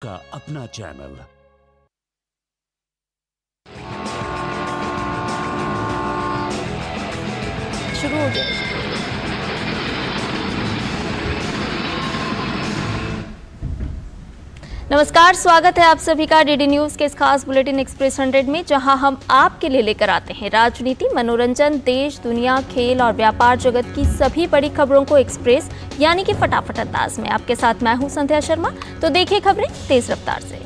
का अपना चैनल। शुरू हो गया। नमस्कार, स्वागत है आप सभी का डीडी न्यूज के इस खास बुलेटिन एक्सप्रेस 100 में, जहां हम आपके लिए लेकर आते हैं राजनीति, मनोरंजन, देश, दुनिया, खेल और व्यापार जगत की सभी बड़ी खबरों को एक्सप्रेस यानी कि फटाफट अंदाज में। आपके साथ मैं हूं संध्या शर्मा। तो देखिए खबरें तेज रफ्तार से।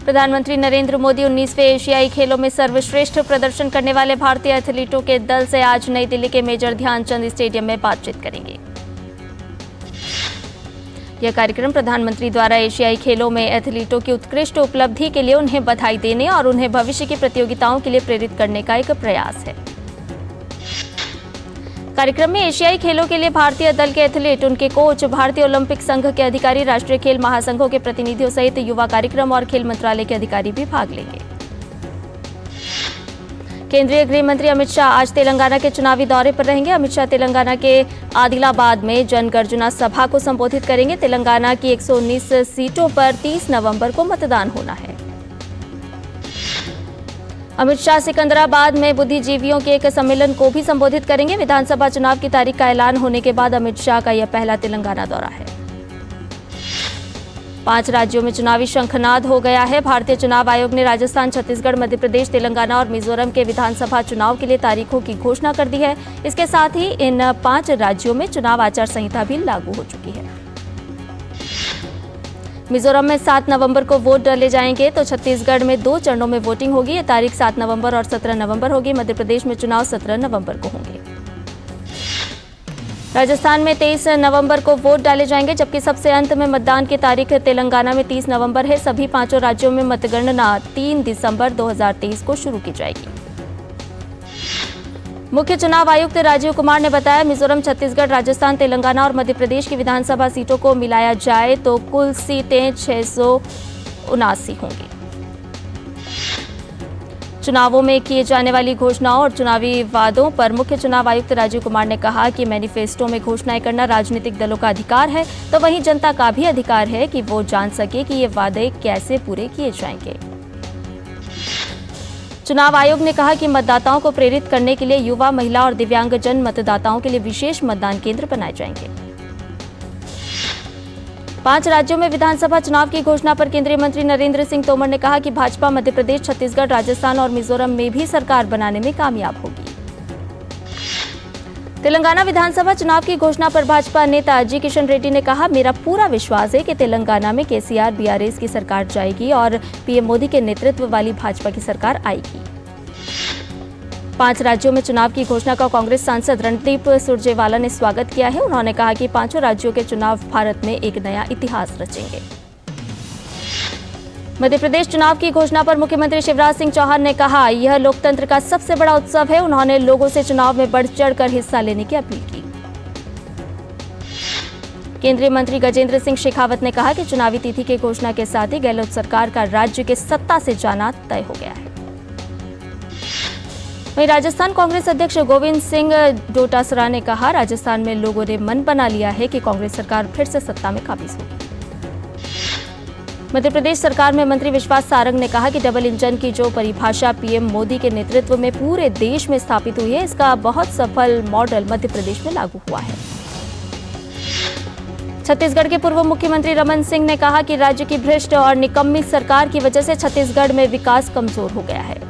प्रधानमंत्री नरेंद्र मोदी 19वें एशियाई खेलों में सर्वश्रेष्ठ प्रदर्शन करने वाले भारतीय एथलीटों के दल से आज नई दिल्ली के मेजर ध्यानचंद स्टेडियम में बातचीत करेंगे। यह कार्यक्रम प्रधानमंत्री द्वारा एशियाई खेलों में एथलीटों की उत्कृष्ट उपलब्धि के लिए उन्हें बधाई देने और उन्हें भविष्य की प्रतियोगिताओं के लिए प्रेरित करने का एक प्रयास है। कार्यक्रम में एशियाई खेलों के लिए भारतीय दल के एथलीट, उनके कोच, भारतीय ओलंपिक संघ के अधिकारी, राष्ट्रीय खेल महासंघों के प्रतिनिधियों सहित युवा कार्यक्रम और खेल मंत्रालय के अधिकारी भी भाग लेंगे। केंद्रीय गृह मंत्री अमित शाह आज तेलंगाना के चुनावी दौरे पर रहेंगे। अमित शाह तेलंगाना के आदिलाबाद में जनगर्जना सभा को संबोधित करेंगे। तेलंगाना की 119 सीटों पर 30 नवंबर को मतदान होना है। अमित शाह सिकंदराबाद में बुद्धिजीवियों के एक सम्मेलन को भी संबोधित करेंगे। विधानसभा चुनाव की तारीख का ऐलान होने के बाद अमित शाह का यह पहला तेलंगाना दौरा है। 5 राज्यों में चुनावी शंखनाद हो गया है। भारतीय चुनाव आयोग ने राजस्थान, छत्तीसगढ़, मध्य प्रदेश, तेलंगाना और मिजोरम के विधानसभा चुनाव के लिए तारीखों की घोषणा कर दी है। इसके साथ ही इन 5 राज्यों में चुनाव आचार संहिता भी लागू हो चुकी है। मिजोरम में 7 नवंबर को वोट डाले जाएंगे, तो छत्तीसगढ़ में 2 चरणों में वोटिंग होगी। ये तारीख 7 नवंबर और 17 नवंबर होगी। मध्य प्रदेश में चुनाव 17 नवंबर को होंगे। राजस्थान में 23 नवंबर को वोट डाले जाएंगे, जबकि सबसे अंत में मतदान की तारीख तेलंगाना में 30 नवंबर है। सभी 5 राज्यों में मतगणना 3 दिसंबर 2023 को शुरू की जाएगी। मुख्य चुनाव आयुक्त राजीव कुमार ने बताया, मिजोरम, छत्तीसगढ़, राजस्थान, तेलंगाना और मध्य प्रदेश की विधानसभा सीटों को मिलाया जाए तो कुल सीटें 679 होंगी। चुनावों में किए जाने वाली घोषणाओं और चुनावी वादों पर मुख्य चुनाव आयुक्त राजीव कुमार ने कहा कि मैनिफेस्टो में घोषणाएं करना राजनीतिक दलों का अधिकार है, तो वहीं जनता का भी अधिकार है कि वो जान सके कि ये वादे कैसे पूरे किए जाएंगे। चुनाव आयोग ने कहा कि मतदाताओं को प्रेरित करने के लिए युवा, महिला और दिव्यांगजन मतदाताओं के लिए विशेष मतदान केंद्र बनाए जाएंगे। 5 राज्यों में विधानसभा चुनाव की घोषणा पर केंद्रीय मंत्री नरेंद्र सिंह तोमर ने कहा कि भाजपा मध्य प्रदेश, छत्तीसगढ़, राजस्थान और मिजोरम में भी सरकार बनाने में कामयाब होगी। तेलंगाना विधानसभा चुनाव की घोषणा पर भाजपा नेता जी किशन रेड्डी ने कहा, मेरा पूरा विश्वास है कि तेलंगाना में केसीआर बीआरएस की सरकार जाएगी और पीएम मोदी के नेतृत्व वाली भाजपा की सरकार आएगी। 5 राज्यों में चुनाव की घोषणा का कांग्रेस सांसद रणदीप सुरजेवाला ने स्वागत किया है। उन्होंने कहा कि 5 राज्यों के चुनाव भारत में एक नया इतिहास रचेंगे। मध्य प्रदेश चुनाव की घोषणा पर मुख्यमंत्री शिवराज सिंह चौहान ने कहा, यह लोकतंत्र का सबसे बड़ा उत्सव है। उन्होंने लोगों से चुनाव में बढ़ चढ़कर हिस्सा लेने की अपील की। केंद्रीय मंत्री गजेंद्र सिंह शेखावत ने कहा कि चुनावी तिथि की घोषणा के साथ ही गहलोत सरकार का राज्य के सत्ता से जाना तय हो गया है। वहीं राजस्थान कांग्रेस अध्यक्ष गोविंद सिंह डोटासरा ने कहा, राजस्थान में लोगों ने मन बना लिया है कि कांग्रेस सरकार फिर से सत्ता में काबिज होगी। मध्य प्रदेश सरकार में मंत्री विश्वास सारंग ने कहा कि डबल इंजन की जो परिभाषा पीएम मोदी के नेतृत्व में पूरे देश में स्थापित हुई है, इसका बहुत सफल मॉडल मध्य प्रदेश में लागू हुआ है। छत्तीसगढ़ के पूर्व मुख्यमंत्री रमन सिंह ने कहा कि राज्य की भ्रष्ट और निकम्मी सरकार की वजह से छत्तीसगढ़ में विकास कमजोर हो गया है।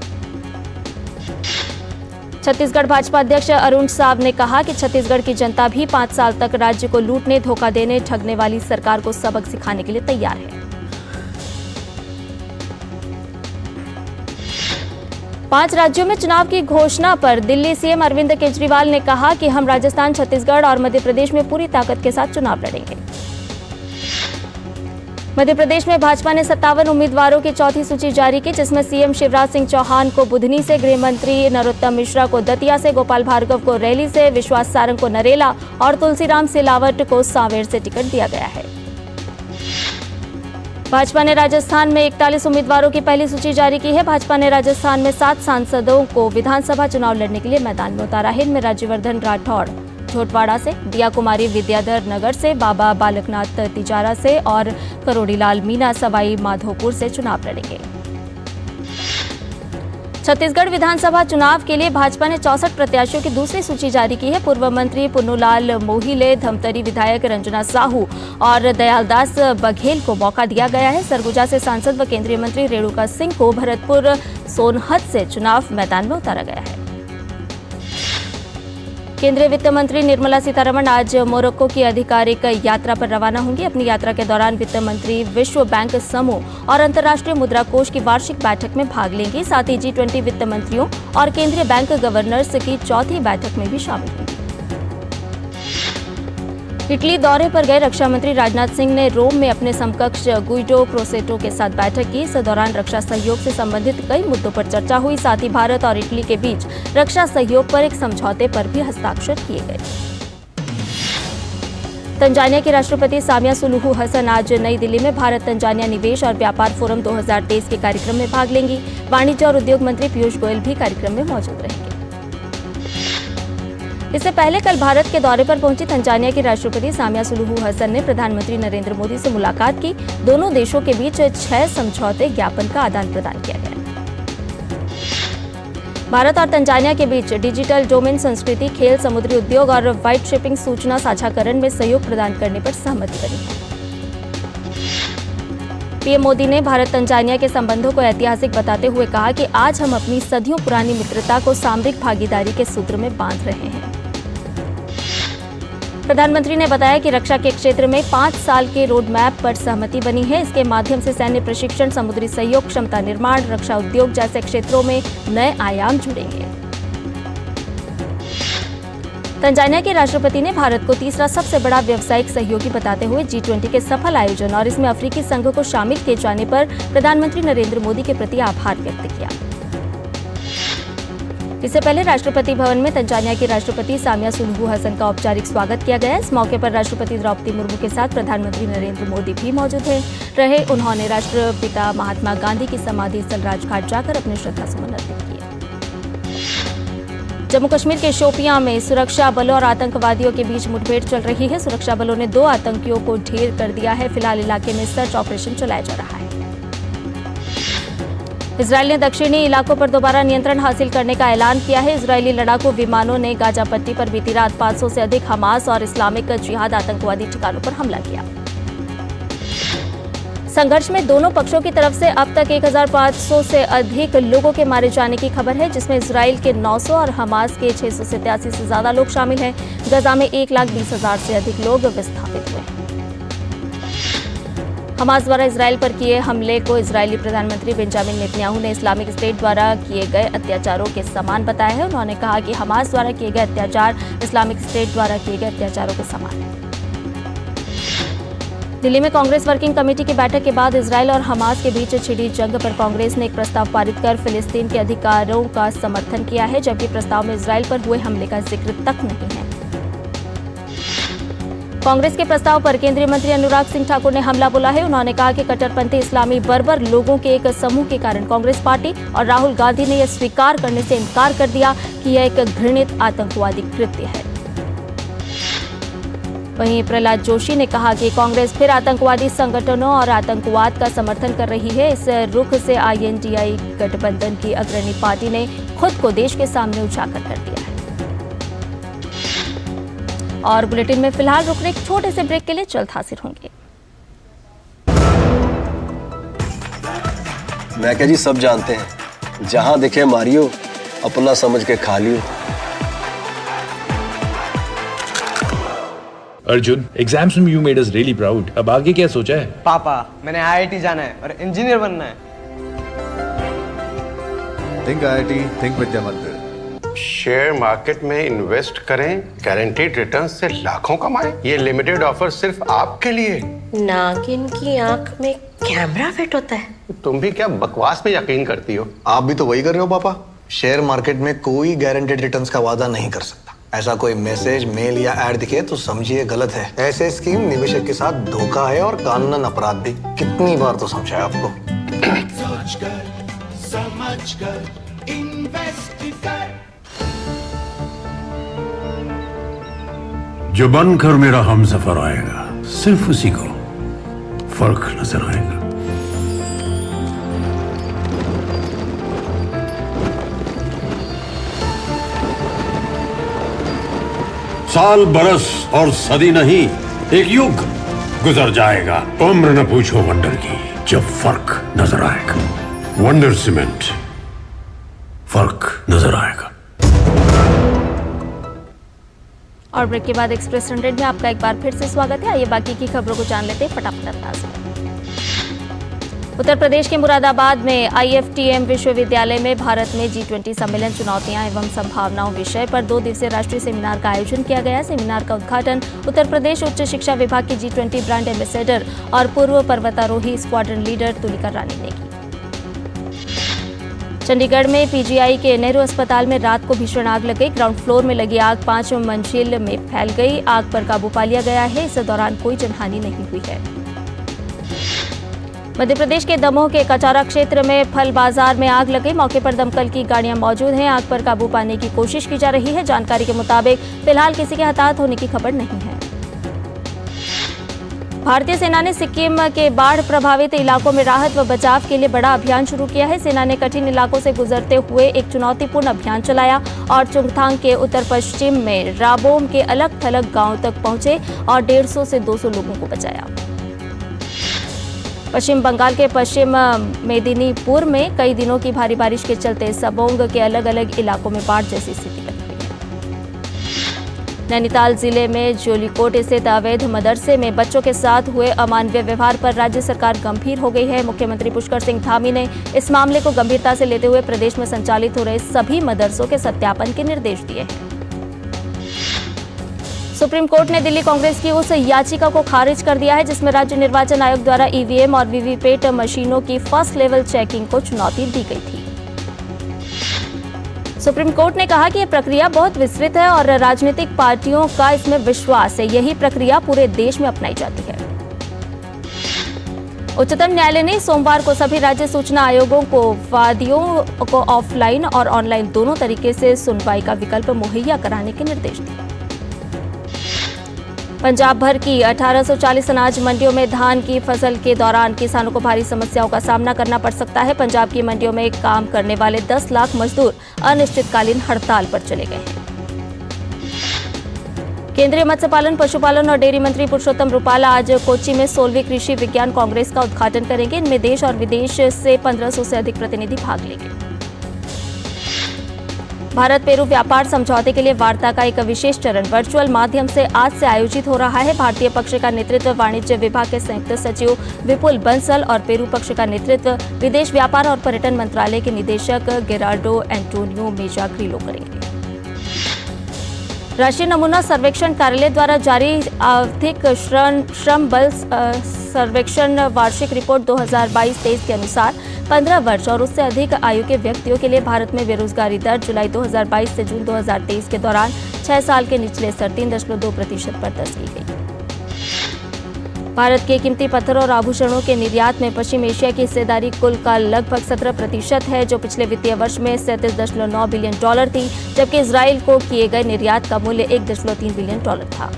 छत्तीसगढ़ भाजपा अध्यक्ष अरुण साव ने कहा कि छत्तीसगढ़ की जनता भी 5 साल तक राज्य को लूटने, धोखा देने, ठगने वाली सरकार को सबक सिखाने के लिए तैयार है। 5 राज्यों में चुनाव की घोषणा पर दिल्ली सीएम अरविंद केजरीवाल ने कहा कि हम राजस्थान, छत्तीसगढ़ और मध्य प्रदेश में पूरी ताकत के साथ चुनाव लड़ेंगे। मध्य प्रदेश में भाजपा ने 57 उम्मीदवारों की चौथी सूची जारी की, जिसमें सीएम शिवराज सिंह चौहान को बुधनी से, गृह मंत्री नरोत्तम मिश्रा को दतिया से, गोपाल भार्गव को रैली से, विश्वास सारंग को नरेला और तुलसीराम सिलावट को सांवेर से टिकट दिया गया है। भाजपा ने राजस्थान में 41 उम्मीदवारों की पहली सूची जारी की है। भाजपा ने राजस्थान में 7 सांसदों को विधानसभा चुनाव लड़ने के लिए मैदान में उतारा है। इनमें राज्यवर्धन राठौड़, झोटवाड़ा से, दिया कुमारी विद्याधर नगर से, बाबा बालकनाथ तिजारा से और करोड़ीलाल मीणा सवाई माधोपुर से चुनाव लड़ेंगे। छत्तीसगढ़ विधानसभा चुनाव के लिए भाजपा ने 64 प्रत्याशियों की दूसरी सूची जारी की है। पूर्व मंत्री पुन्नूलाल मोहिले, धमतरी विधायक रंजना साहू और दयालदास बघेल को मौका दिया गया है। सरगुजा से सांसद व केंद्रीय मंत्री रेणुका सिंह को भरतपुर सोनहत से चुनाव मैदान में उतारा गया है। केंद्रीय वित्त मंत्री निर्मला सीतारमण आज मोरक्को की आधिकारिक यात्रा पर रवाना होंगी। अपनी यात्रा के दौरान वित्त मंत्री विश्व बैंक समूह और अंतर्राष्ट्रीय मुद्रा कोष की वार्षिक बैठक में भाग लेंगी। साथ ही G20 वित्त मंत्रियों और केंद्रीय बैंक गवर्नर्स की चौथी बैठक में भी शामिल होंगी। इटली दौरे पर गए रक्षा मंत्री राजनाथ सिंह ने रोम में अपने समकक्ष गुइडो क्रोसेटो के साथ बैठक की। इस दौरान रक्षा सहयोग से संबंधित कई मुद्दों पर चर्चा हुई। साथ ही भारत और इटली के बीच रक्षा सहयोग पर एक समझौते पर भी हस्ताक्षर किए गए। तंजानिया की राष्ट्रपति सामिया सुलूहू हसन आज नई दिल्ली में भारत तंजानिया निवेश और व्यापार फोरम 2023 के कार्यक्रम में भाग लेंगी। वाणिज्य और उद्योग मंत्री पीयूष गोयल भी कार्यक्रम में मौजूद रहेंगे। इससे पहले कल भारत के दौरे पर पहुंची तंजानिया की राष्ट्रपति सामिया सुलूहू हसन ने प्रधानमंत्री नरेंद्र मोदी से मुलाकात की। दोनों देशों के बीच 6 समझौते ज्ञापन का आदान प्रदान किया गया। भारत और तंजानिया के बीच डिजिटल डोमेन, संस्कृति, खेल, समुद्री उद्योग और व्हाइट शिपिंग सूचना साझाकरण में सहयोग प्रदान करने पर सहमति बनी है। पीएम मोदी ने भारत तंजानिया के संबंधों को ऐतिहासिक बताते हुए कहा कि आज हम अपनी सदियों पुरानी मित्रता को सामरिक भागीदारी के सूत्र में बांध रहे हैं। प्रधानमंत्री ने बताया कि रक्षा के क्षेत्र में 5 साल के रोड मैप पर सहमति बनी है। इसके माध्यम से सैन्य प्रशिक्षण, समुद्री सहयोग, क्षमता निर्माण, रक्षा उद्योग जैसे क्षेत्रों में नए आयाम जुड़ेंगे। तंजानिया के राष्ट्रपति ने भारत को तीसरा सबसे बड़ा व्यावसायिक सहयोगी बताते हुए G20 के सफल आयोजन और इसमें अफ्रीकी संघ को शामिल किए जाने पर प्रधानमंत्री नरेंद्र मोदी के प्रति आभार व्यक्त किया। इससे पहले राष्ट्रपति भवन में तंजानिया की राष्ट्रपति सामिया सुलूहू हसन का औपचारिक स्वागत किया गया। इस मौके पर राष्ट्रपति द्रौपदी मुर्मू के साथ प्रधानमंत्री नरेंद्र मोदी भी मौजूद रहे। उन्होंने राष्ट्रपिता महात्मा गांधी की समाधि स्थल राजघाट जाकर अपने श्रद्धासुमन अर्पित किए। जम्मू कश्मीर के शोपियां में सुरक्षा बलों और आतंकवादियों के बीच मुठभेड़ चल रही है। सुरक्षा बलों ने 2 आतंकियों को ढेर कर दिया है। फिलहाल इलाके में सर्च ऑपरेशन चलाया जा रहा है। इजरायल ने दक्षिणी इलाकों पर दोबारा नियंत्रण हासिल करने का ऐलान किया है। इजरायली लड़ाकू विमानों ने गाजा पट्टी पर बीती रात 500 से अधिक हमास और इस्लामिक जिहाद आतंकवादी ठिकानों पर हमला किया। संघर्ष में दोनों पक्षों की तरफ से अब तक 1500 से अधिक लोगों के मारे जाने की खबर है, जिसमें इजरायल के 900 और हमास के 687 से ज्यादा लोग शामिल हैं। गजा में 1,20,000 से अधिक लोग विस्थापित हुए हैं। हमास द्वारा इजरायल पर किए हमले को इजरायली प्रधानमंत्री बेंजामिन नेतन्याहू ने इस्लामिक स्टेट द्वारा किए गए अत्याचारों के समान बताया है। उन्होंने कहा कि हमास द्वारा किए गए अत्याचार इस्लामिक स्टेट द्वारा किए गए अत्याचारों के समान है। दिल्ली में कांग्रेस वर्किंग कमेटी की बैठक के बाद इजरायल और हमास के बीच छिड़ी जंग पर कांग्रेस ने एक प्रस्ताव पारित कर फिलिस्तीन के अधिकारों का समर्थन किया है, जबकि प्रस्ताव में इजरायल पर हुए हमले का जिक्र तक नहीं है। कांग्रेस के प्रस्ताव पर केंद्रीय मंत्री अनुराग सिंह ठाकुर ने हमला बोला है। उन्होंने कहा कि कट्टरपंथी इस्लामी बर्बर लोगों के एक समूह के कारण कांग्रेस पार्टी और राहुल गांधी ने यह स्वीकार करने से इनकार कर दिया कि यह एक घृणित आतंकवादी कृत्य है। वहीं प्रहलाद जोशी ने कहा कि कांग्रेस फिर आतंकवादी संगठनों और आतंकवाद का समर्थन कर रही है। इस रुख से INDI गठबंधन की अग्रणी पार्टी ने खुद को देश के सामने उजागर कर दिया है। और बुलेटिन में फिलहाल रुकने एक छोटे से ब्रेक के लिए जल्द हाजिर होंगे। मैं क्या जी, सब जानते हैं, जहां दिखे मारियो, अपना समझ के खा लियो। अर्जुन, एग्जाम्स में you made us really proud. अब आगे क्या सोचा है? पापा, मैंने IIT जाना है और इंजीनियर बनना है। थिंक IIT, थिंक विद्या मंदिर। शेयर मार्केट में इन्वेस्ट करें, गारंटीड रिटर्न से लाखों कमाएं। ये लिमिटेड ऑफर सिर्फ आपके लिए। नागिन की आंख में कैमरा फिट होता है। तुम भी क्या बकवास में यकीन करती हो? आप भी तो वही कर रहे हो पापा। शेयर मार्केट में कोई गारंटीड रिटर्न्स का वादा नहीं कर सकता। ऐसा कोई मैसेज, मेल या एड दिखे तो समझिए गलत है। ऐसे स्कीम निवेशक के साथ धोखा है और कानूनन अपराध भी। कितनी बार तो समझाया आपको। समझकर इन्वेस्ट कर। जो बनकर मेरा हमसफर आएगा, सिर्फ उसी को फर्क नजर आएगा। साल बरस और सदी नहीं, एक युग गुजर जाएगा। उम्र न पूछो वंडर की, जब फर्क नजर आएगा। वंडर सीमेंट, फर्क नजर आएगा। और ब्रेक के बाद एक्सप्रेस 100 में आपका एक बार फिर से स्वागत है। आइए बाकी की खबरों को जान लेते हैं फटाफट अंदाज में। उत्तर प्रदेश के मुरादाबाद में IFTM विश्वविद्यालय में भारत में G20 सम्मेलन चुनौतियां एवं संभावनाओं विषय पर 2 दिवसीय राष्ट्रीय सेमिनार का आयोजन किया गया। सेमिनार का उद्घाटन उत्तर प्रदेश उच्च शिक्षा विभाग की G20 ब्रांड एम्बेसडर और पूर्व पर्वतारोही स्क्वाड्रन लीडर तुलिका रानी ने की। चंडीगढ़ में PGI के नेहरू अस्पताल में रात को भीषण आग लग गई। ग्राउंड फ्लोर में लगी आग 5 मंजिल में फैल गई। आग पर काबू पा लिया गया है। इस दौरान कोई जनहानि नहीं हुई है। मध्य प्रदेश के दमोह के कचारा क्षेत्र में फल बाजार में आग लग गई। मौके पर दमकल की गाड़ियां मौजूद हैं। आग पर काबू पाने की कोशिश की जा रही है। जानकारी के मुताबिक फिलहाल किसी के हताहत होने की खबर नहीं है। भारतीय सेना ने सिक्किम के बाढ़ प्रभावित इलाकों में राहत व बचाव के लिए बड़ा अभियान शुरू किया है। सेना ने कठिन इलाकों से गुजरते हुए एक चुनौतीपूर्ण अभियान चलाया और चुंगथांग के उत्तर पश्चिम में राबोम के अलग थलग गांव तक पहुंचे और 150 से 200 लोगों को बचाया। पश्चिम बंगाल के पश्चिम मेदिनीपुर में कई दिनों की भारी बारिश के चलते सबोंग के अलग अलग इलाकों में बाढ़ जैसी स्थिति बनी हुई है। नैनीताल जिले में जोलीकोट स्थित अवैध मदरसे में बच्चों के साथ हुए अमानवीय व्यवहार पर राज्य सरकार गंभीर हो गई है। मुख्यमंत्री पुष्कर सिंह धामी ने इस मामले को गंभीरता से लेते हुए प्रदेश में संचालित हो रहे सभी मदरसों के सत्यापन के निर्देश दिए हैं। सुप्रीम कोर्ट ने दिल्ली कांग्रेस की उस याचिका को खारिज कर दिया है जिसमें राज्य निर्वाचन आयोग द्वारा EVM और वीवीपैट मशीनों की फर्स्ट लेवल चेकिंग को चुनौती दी गई थी। सुप्रीम कोर्ट ने कहा कि यह प्रक्रिया बहुत विस्तृत है और राजनीतिक पार्टियों का इसमें विश्वास है। यही प्रक्रिया पूरे देश में अपनाई जाती है। उच्चतम न्यायालय ने सोमवार को सभी राज्य सूचना आयोगों को वादियों को ऑफलाइन और ऑनलाइन दोनों तरीके से सुनवाई का विकल्प मुहैया कराने के निर्देश दिए। पंजाब भर की 1840 अनाज मंडियों में धान की फसल के दौरान किसानों को भारी समस्याओं का सामना करना पड़ सकता है। पंजाब की मंडियों में काम करने वाले 10 लाख मजदूर अनिश्चितकालीन हड़ताल पर चले गए हैं। केंद्रीय मत्स्य पालन, पशुपालन और डेयरी मंत्री पुरुषोत्तम रूपाला आज कोच्चि में 16वीं कृषि विज्ञान कांग्रेस का उद्घाटन करेंगे। इनमें देश और विदेश से 1500 से अधिक प्रतिनिधि भाग लेंगे। भारत पेरू व्यापार समझौते के लिए वार्ता का एक विशेष चरण वर्चुअल माध्यम से आज से आयोजित हो रहा है। भारतीय पक्ष का नेतृत्व वाणिज्य विभाग के संयुक्त सचिव विपुल बंसल और पेरू पक्ष का नेतृत्व विदेश व्यापार और पर्यटन मंत्रालय के निदेशक गेरार्डो एंटोनियो मेजा ग्रिलो करेंगे। राष्ट्रीय नमूना सर्वेक्षण कार्यालय द्वारा जारी आर्थिक श्रम बल सर्वेक्षण वार्षिक रिपोर्ट 2022-23 के अनुसार 15 वर्ष और उससे अधिक आयु के व्यक्तियों के लिए भारत में बेरोजगारी दर जुलाई 2022 से जून 2023 के दौरान 6 साल के निचले स्तर 3.2% पर दर्ज की गई। भारत के कीमती पत्थरों और आभूषणों के निर्यात में पश्चिम एशिया की हिस्सेदारी कुल का लगभग 17% है, जो पिछले वित्तीय वर्ष में $37.9 बिलियन थी, जबकि इजराइल को किए गए निर्यात का मूल्य $1.3 बिलियन था।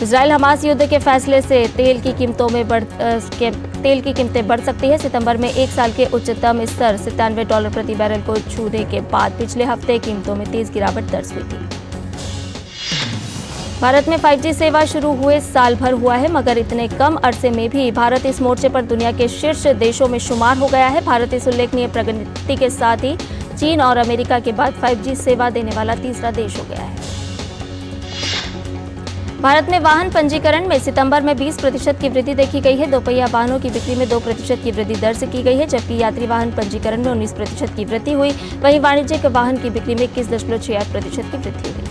इजराइल हमास युद्ध के फैसले से तेल की कीमतें बढ़ सकती है। सितंबर में एक साल के उच्चतम स्तर $97 प्रति बैरल को छूने के बाद पिछले हफ्ते कीमतों में तेज गिरावट दर्ज हुई थी। भारत में 5G सेवा शुरू हुए साल भर हुआ है, मगर इतने कम अरसे में भी भारत इस मोर्चे पर दुनिया के शीर्ष देशों में शुमार हो गया है। भारत इस उल्लेखनीय प्रगति के साथ ही चीन और अमेरिका के बाद 5G सेवा देने वाला तीसरा देश हो गया है। भारत में वाहन पंजीकरण में सितंबर में 20% की वृद्धि देखी गई है। दोपहिया वाहनों की बिक्री में 2% की वृद्धि दर्ज की गई है, जबकि यात्री वाहन पंजीकरण में 19% की वृद्धि हुई। वहीं वाणिज्यिक वाहन की बिक्री में 21.68% की वृद्धि हुई।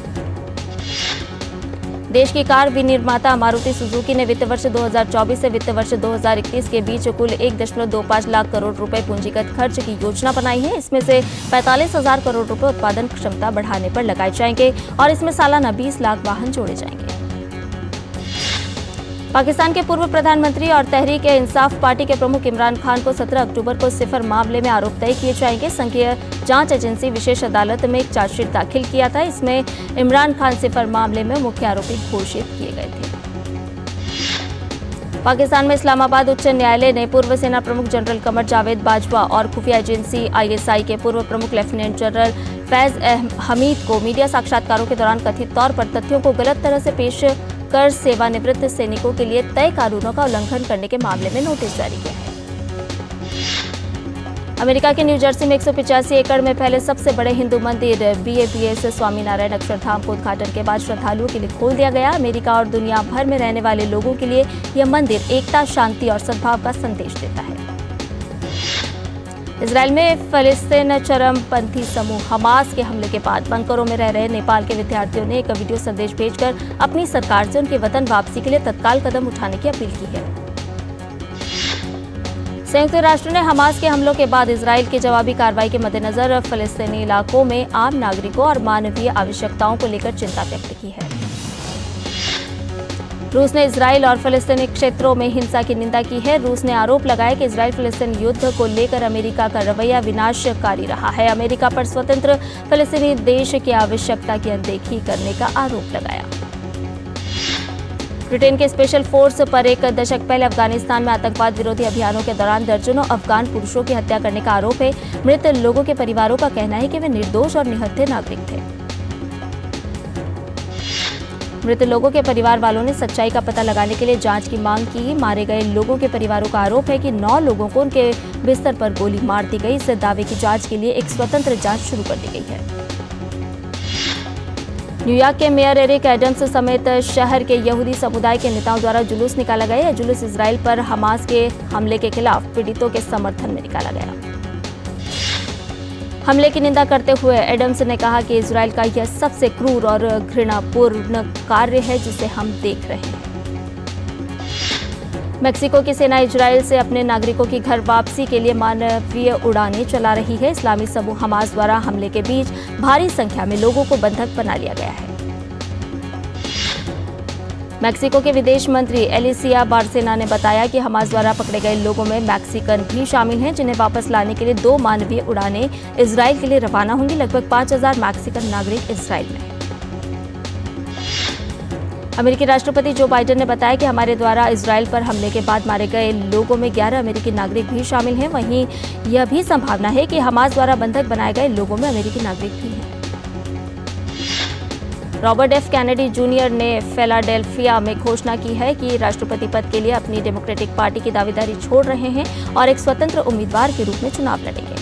देश की कार विनिर्माता मारुति सुजुकी ने वित्त वर्ष 2024 से वित्त वर्ष 2021 के बीच कुल 1.25 लाख करोड़ रुपए पूंजीगत खर्च की योजना बनाई है। इसमें से 45,000 करोड़ रुपए उत्पादन क्षमता बढ़ाने पर लगाए जाएंगे और इसमें सालाना 20 लाख वाहन जोड़े जाएंगे। पाकिस्तान के पूर्व प्रधानमंत्री और तहरीक ए इंसाफ पार्टी के प्रमुख इमरान खान को 17 अक्टूबर को सिफर मामले में आरोप तय किए जाएंगे। संघीय जांच एजेंसी विशेष अदालत में एक चार्जशीट दाखिल किया था। इसमें इमरान खान सिफर मामले में मुख्य आरोपी घोषित किए गए थे। पाकिस्तान में इस्लामाबाद उच्च न्यायालय ने पूर्व सेना प्रमुख जनरल कमर जावेद बाजवा और खुफिया एजेंसी ISI के पूर्व प्रमुख लेफ्टिनेंट जनरल फैज हमीद को मीडिया साक्षात्कारों के दौरान कथित तौर पर तथ्यों को गलत तरह से पेश कर सेवानिवृत्त सैनिकों के लिए तय कानूनों का उल्लंघन करने के मामले में नोटिस जारी किया है। अमेरिका के न्यू जर्सी में 185 एकड़ में फैले सबसे बड़े हिंदू मंदिर BAPS स्वामीनारायण अक्षरधाम को उद्घाटन के बाद श्रद्धालुओं के लिए खोल दिया गया। अमेरिका और दुनिया भर में रहने वाले लोगों के लिए यह मंदिर एकता, शांति और सद्भाव का संदेश देता है। इजरायल में फिलिस्तीन चरमपंथी समूह हमास के हमले के बाद बंकरों में रह रहे नेपाल के विद्यार्थियों ने एक वीडियो संदेश भेजकर अपनी सरकार से उनकी वतन वापसी के लिए तत्काल कदम उठाने की अपील की है। संयुक्त राष्ट्र ने हमास के हमलों के बाद इजरायल की जवाबी कार्रवाई के मद्देनजर फिलिस्तीनी इलाकों में आम नागरिकों और मानवीय आवश्यकताओं को लेकर चिंता व्यक्त की है। रूस ने इजरायल और फिलिस्तीनी क्षेत्रों में हिंसा की निंदा की है। रूस ने आरोप लगाया कि इजरायल फिलिस्तीन युद्ध को लेकर अमेरिका का रवैया विनाशकारी रहा है। अमेरिका पर स्वतंत्र फिलिस्तीनी देश की आवश्यकता की अनदेखी करने का आरोप लगाया। ब्रिटेन के स्पेशल फोर्स पर एक दशक पहले अफगानिस्तान में आतंकवाद विरोधी अभियानों के दौरान दर्जनों अफगान पुरुषों की हत्या करने का आरोप है। मृत लोगों के परिवारों का कहना है कि वे निर्दोष और निहत्थे नागरिक थे। मृत लोगों के परिवार वालों ने सच्चाई का पता लगाने के लिए जांच की मांग की। मारे गए लोगों के परिवारों का आरोप है कि 9 लोगों को उनके बिस्तर पर गोली मार दी गई। इस दावे की जांच के लिए एक स्वतंत्र जांच शुरू कर दी गई है। न्यूयॉर्क के मेयर एरिक एडम्स समेत शहर के यहूदी समुदाय के नेताओं द्वारा जुलूस निकाला गया। यह जुलूस इजरायल पर हमास के हमले के खिलाफ पीड़ितों के समर्थन में निकाला गया। हमले की निंदा करते हुए एडम्स ने कहा कि इजरायल का यह सबसे क्रूर और घृणापूर्ण कार्य है जिसे हम देख रहे हैं। मेक्सिको की सेना इजरायल से अपने नागरिकों की घर वापसी के लिए मानवीय उड़ानें चला रही है। इस्लामी समूह हमास द्वारा हमले के बीच भारी संख्या में लोगों को बंधक बना लिया गया है। मेक्सिको के विदेश मंत्री एलिसिया बार्सेना ने बताया कि हमास द्वारा पकड़े गए लोगों में मैक्सिकन भी शामिल हैं, जिन्हें वापस लाने के लिए 2 मानवीय उड़ानें इजरायल के लिए रवाना होंगी। लगभग 5000 मैक्सिकन नागरिक इजरायल में हैं। अमेरिकी राष्ट्रपति जो बाइडेन ने बताया कि हमारे द्वारा इजरायल पर हमले के बाद मारे गए लोगों में 11 अमेरिकी नागरिक भी शामिल हैं। वहीं यह भी संभावना है कि हमास द्वारा बंधक बनाए गए लोगों में अमेरिकी नागरिक भी हैं। रॉबर्ट एफ कैनेडी जूनियर ने फिलाडेल्फिया में घोषणा की है कि राष्ट्रपति पद के लिए अपनी डेमोक्रेटिक पार्टी की दावेदारी छोड़ रहे हैं और एक स्वतंत्र उम्मीदवार के रूप में चुनाव लड़ेंगे।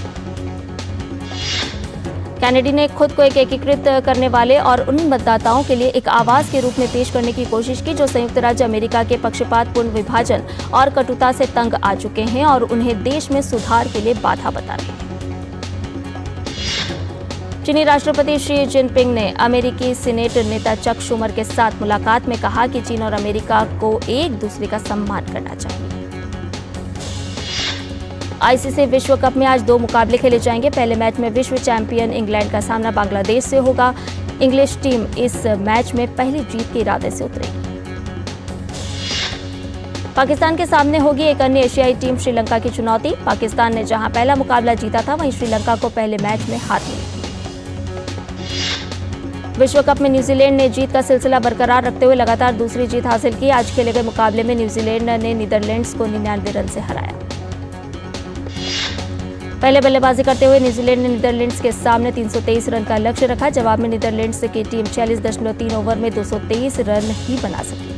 कैनेडी ने खुद को एक एकीकृत करने वाले और उन मतदाताओं के लिए एक आवाज के रूप में पेश करने की कोशिश की जो संयुक्त राज्य अमेरिका के पक्षपातपूर्ण विभाजन और कटुता से तंग आ चुके हैं और उन्हें देश में सुधार के लिए बाधा बता रहे हैं। चीनी राष्ट्रपति शी जिनपिंग ने अमेरिकी सीनेट नेता चक शुमर के साथ मुलाकात में कहा कि चीन और अमेरिका को एक दूसरे का सम्मान करना चाहिए। ICC विश्व कप में आज 2 मुकाबले खेले जाएंगे। पहले मैच में विश्व चैंपियन इंग्लैंड का सामना बांग्लादेश से होगा। इंग्लिश टीम इस मैच में पहली जीत के इरादे से उतरेगी। पाकिस्तान के सामने होगी एक अन्य एशियाई टीम श्रीलंका की चुनौती। पाकिस्तान ने जहां पहला मुकाबला जीता था, वहीं श्रीलंका को पहले मैच में हार मिली थी। विश्व कप में न्यूजीलैंड ने जीत का सिलसिला बरकरार रखते हुए लगातार दूसरी जीत हासिल की। आज खेले गए मुकाबले में न्यूजीलैंड ने नीदरलैंड्स को 99 रन से हराया। पहले बल्लेबाजी करते हुए न्यूजीलैंड ने नीदरलैंड्स के सामने 323 रन का लक्ष्य रखा। जवाब में नीदरलैंड्स की टीम 46.3 ओवर में 223 रन ही बना सकी।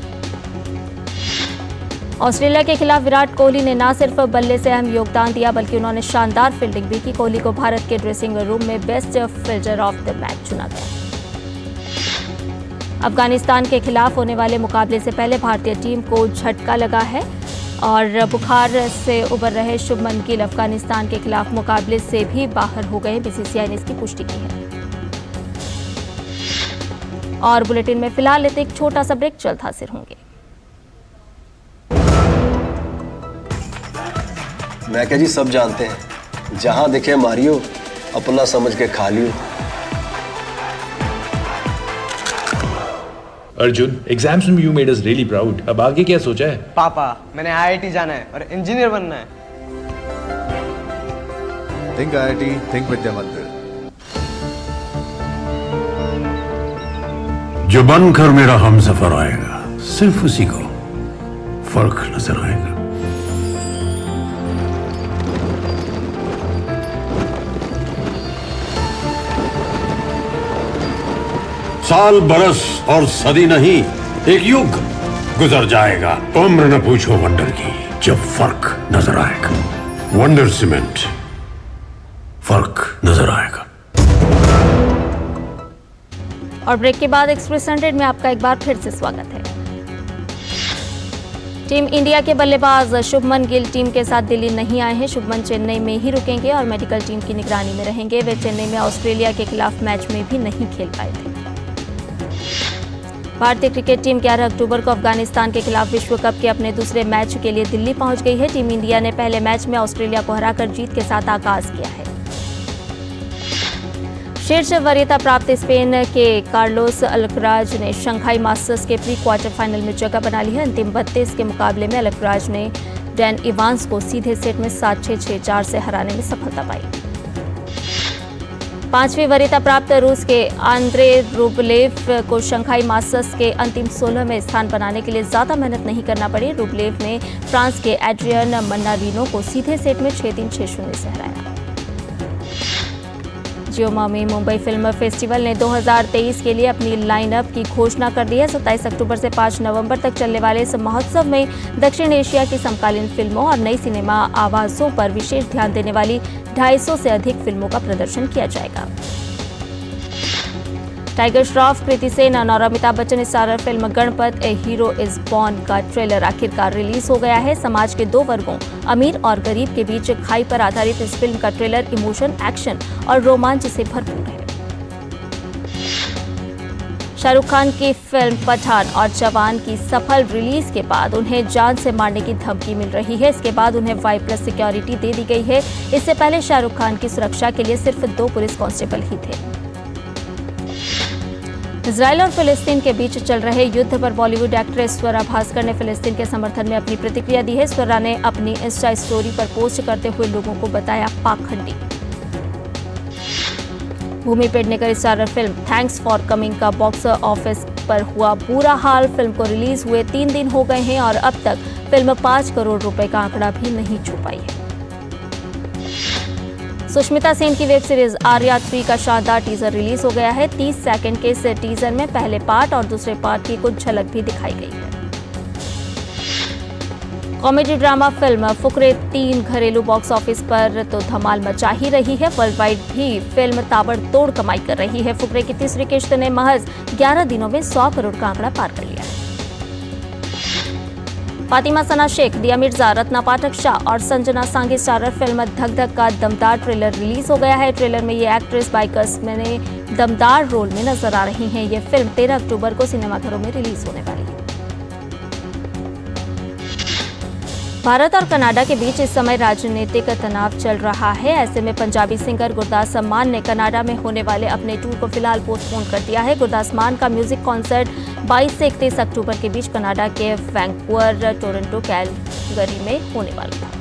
ऑस्ट्रेलिया के खिलाफ विराट कोहली ने न सिर्फ बल्ले से अहम योगदान दिया बल्कि उन्होंने शानदार फील्डिंग भी की। कोहली को भारत के ड्रेसिंग रूम में best fielder of the match चुना गया। अफगानिस्तान के खिलाफ होने वाले मुकाबले से पहले भारतीय टीम को झटका लगा है और बुखार से उबर रहे शुभमन गिल अफगानिस्तान के खिलाफ मुकाबले से भी बाहर हो गए। बीसीसीआई ने इसकी पुष्टि की है। और बुलेटिन में फिलहाल लेते एक छोटा सा ब्रेक, जल्द हाजिर होंगे। मैं क्या जी, सब जानते हैं जहां दिखे मारियो, अपना समझ के खा लियो। अर्जुन, एग्जाम्स में you made us really proud. अब आगे क्या सोचा है? पापा, मैंने आईआईटी जाना है और इंजीनियर बनना है। थिंक आईआईटी, थिंक विद्या मंदिर। जो बनकर मेरा हमसफर आएगा, सिर्फ उसी को फर्क नजर आएगा। साल बरस और सदी नहीं, एक युग गुजर जाएगा। उम्र न पूछो वंडर की, जब फर्क नजर आएगा। वंडर सीमेंट, फर्क नजर आएगा। और ब्रेक के बाद एक्सप्रेस 100 में आपका एक बार फिर से स्वागत है। टीम इंडिया के बल्लेबाज शुभमन गिल टीम के साथ दिल्ली नहीं आए हैं। शुभमन चेन्नई में ही रुकेंगे और मेडिकल टीम की निगरानी में रहेंगे। वे चेन्नई में ऑस्ट्रेलिया के खिलाफ मैच में भी नहीं खेल पाए थे। भारतीय क्रिकेट टीम 11 अक्टूबर को अफगानिस्तान के खिलाफ विश्व कप के अपने दूसरे मैच के लिए दिल्ली पहुंच गई है। टीम इंडिया ने पहले मैच में ऑस्ट्रेलिया को हराकर जीत के साथ आगाज किया है। शीर्ष वरीयता प्राप्त स्पेन के कार्लोस अल्कराज ने शंघाई मास्टर्स के प्री क्वार्टर फाइनल में जगह बना ली है। अंतिम 32 के मुकाबले में अल्कराज ने डैन इवांस को सीधे सेट में 7-6, 6-4 से हराने में सफलता पाई। 5वीं वरीयता प्राप्त रूस के आंद्रे रूबलेव को शंघाई मास्टर्स के अंतिम 16 में स्थान बनाने के लिए ज्यादा मेहनत नहीं करना पड़ी। रूबलेव ने फ्रांस के एड्रियन मन्नारिनो को सीधे सेट में 6-3, 6-0 से हराया। जियोमा में मुंबई फिल्म फेस्टिवल ने 2023 के लिए अपनी लाइनअप की घोषणा कर दी है। 27 अक्टूबर से 5 नवंबर तक चलने वाले इस महोत्सव में दक्षिण एशिया की समकालीन फिल्मों और नई सिनेमा आवाजों पर विशेष ध्यान देने वाली 250 से अधिक फिल्मों का प्रदर्शन किया जाएगा। टाइगर श्रॉफ, कृति सेनन और Amitabh Bachchan starrer film Ganpat A hero is born का ट्रेलर आखिरकार रिलीज हो गया है। समाज के दो वर्गों, अमीर और गरीब के बीच खाई पर आधारित इस फिल्म का ट्रेलर इमोशन, एक्शन और रोमांच से भरपूर है। शाहरुख खान की फिल्म पठान और जवान की सफल रिलीज के बाद उन्हें जान से मारने की धमकी मिल रही है। इसके बाद उन्हें Y+ सिक्योरिटी दे दी गई है। इससे पहले शाहरुख खान की सुरक्षा के लिए सिर्फ 2 पुलिस कांस्टेबल ही थे। इजराइल और फिलिस्तीन के बीच चल रहे युद्ध पर बॉलीवुड एक्ट्रेस स्वरा भास्कर ने फिलिस्तीन के समर्थन में अपनी प्रतिक्रिया दी है। स्वरा ने अपनी इंस्टा स्टोरी पर पोस्ट करते हुए लोगों को बताया पाखंडी। Bhumi Pednekar starrer film thanks for coming का बॉक्स ऑफिस पर हुआ बुरा हाल। फिल्म को रिलीज हुए 3 दिन हो गए हैं और अब तक फिल्म 5 करोड़ रुपए का आंकड़ा भी नहीं छू पाई है। सुष्मिता सेन की वेब सीरीज आर्या 3 का शानदार टीजर रिलीज हो गया है। 30 सेकंड के इस टीजर में पहले पार्ट और दूसरे पार्ट की कुछ झलक भी दिखाई गई है। कॉमेडी ड्रामा फिल्म फुकरे 3 घरेलू बॉक्स ऑफिस पर तो धमाल मचा ही रही है। वर्ल्ड वाइड भी फिल्म ताबड़तोड़ कमाई कर रही है। फुकरे की तीसरी किश्त ने महज 11 दिनों में 100 करोड़ का आंकड़ा पार कर लिया है। फातिमा सना शेख, दिया मिर्जा, रत्ना पाठक शाह और संजना सांगी स्टारर फिल्म धक धक का दमदार ट्रेलर रिलीज हो गया है। ट्रेलर में ये एक्ट्रेस बाइकर्स में दमदार रोल में नजर आ रही हैं। ये फिल्म 13 अक्टूबर को सिनेमाघरों में रिलीज होने वाली है। भारत और कनाडा के बीच इस समय राजनीतिक तनाव चल रहा है। ऐसे में पंजाबी सिंगर गुरदास मान ने कनाडा में होने वाले अपने टूर को फिलहाल पोस्टपोन कर दिया है। गुरदास मान का म्यूजिक कॉन्सर्ट 22 से 31 अक्टूबर के बीच कनाडा के वैंकूवर, टोरंटो, कैलगरी में होने वाला था।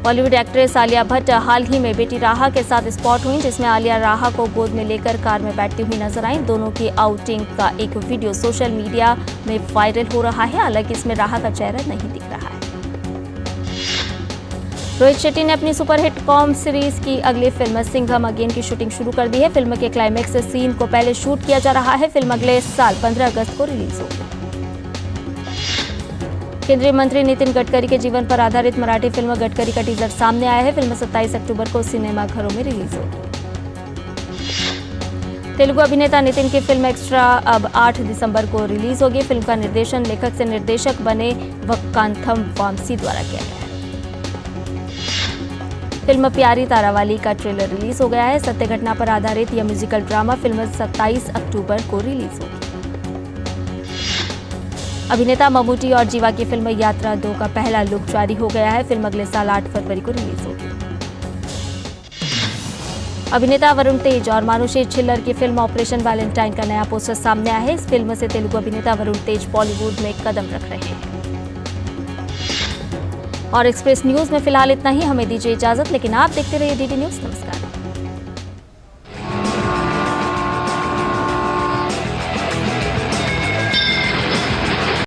बॉलीवुड एक्ट्रेस आलिया भट्ट हाल ही में बेटी राहा के साथ स्पॉट हुई, जिसमें आलिया राहा को गोद में लेकर कार में बैठती हुई नजर आई। दोनों की आउटिंग का एक वीडियो सोशल मीडिया में वायरल हो रहा है। हालांकि इसमें राहा का चेहरा नहीं दिख रहा है। रोहित शेट्टी ने अपनी सुपरहिट कॉम सीरीज की अगली फिल्म सिंघम अगेन की शूटिंग शुरू कर दी है। फिल्म के क्लाइमैक्स सीन को पहले शूट किया जा रहा है। फिल्म अगले साल 15 अगस्त को रिलीज होगी। केंद्रीय मंत्री नितिन गडकरी के जीवन पर आधारित मराठी फिल्म गडकरी का टीजर सामने आया है। फिल्म 27 अक्टूबर को सिनेमाघरों में रिलीज होगी। तेलुगु अभिनेता नितिन की फिल्म एक्स्ट्रा अब 8 दिसंबर को रिलीज होगी। फिल्म का निर्देशन लेखक से निर्देशक बने वक्कांथम वामसी द्वारा किया गया है। फिल्म प्यारी तारावाली का ट्रेलर रिलीज हो गया है। सत्य घटना पर आधारित यह म्यूजिकल ड्रामा फिल्म 27 अक्टूबर को रिलीज होगी। अभिनेता ममूटी और जीवा की फिल्म यात्रा 2 का पहला लुक जारी हो गया है। फिल्म अगले साल 8 फरवरी को रिलीज होगी। अभिनेता वरुण तेज और मानुषी छिल्लर की फिल्म ऑपरेशन वैलेंटाइन का नया पोस्टर सामने आया है। इस फिल्म से तेलुगु अभिनेता वरुण तेज बॉलीवुड में कदम रख रहे हैं। और एक्सप्रेस न्यूज में फिलहाल इतना ही। हमें दीजिए इजाजत, लेकिन आप देखते रहिए डीडी न्यूज। नमस्कार।